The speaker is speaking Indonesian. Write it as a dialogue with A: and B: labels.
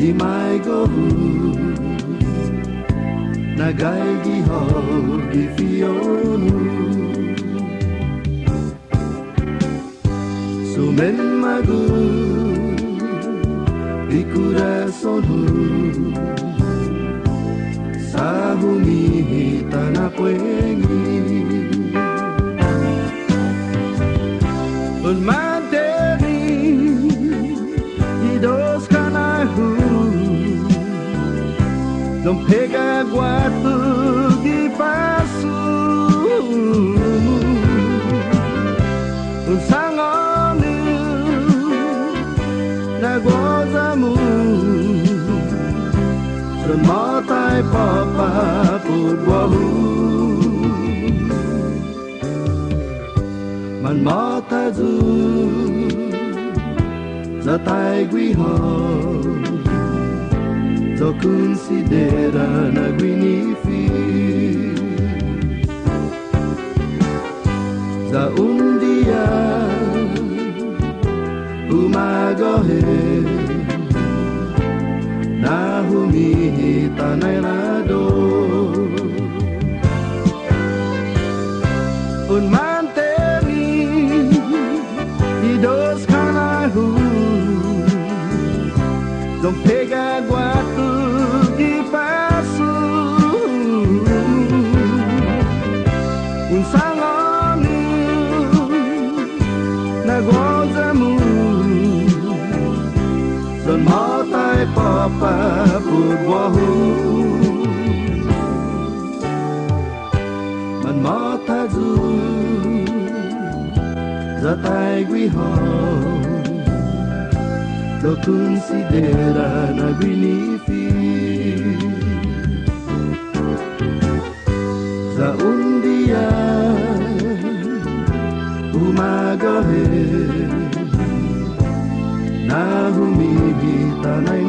A: di mai gohu nagai giho di fionu sumen magu di corazono sahumi tanah puengi un manteni dos canahu não pega guato de passo un sangonu na gozamu Rematai papa purwahu Man mata zu Zatai guiho Zo considera na guinifi Za un dia Umagohe Nahumi tanay lado Un manteni Idos kanahu Don't pega guatu di pasu Un sangonu Nagozamu Don matai papa purwahu Man mata zu Zatai guiho Lo considera na guinifi Za un dia Umagohe Nahumi tanay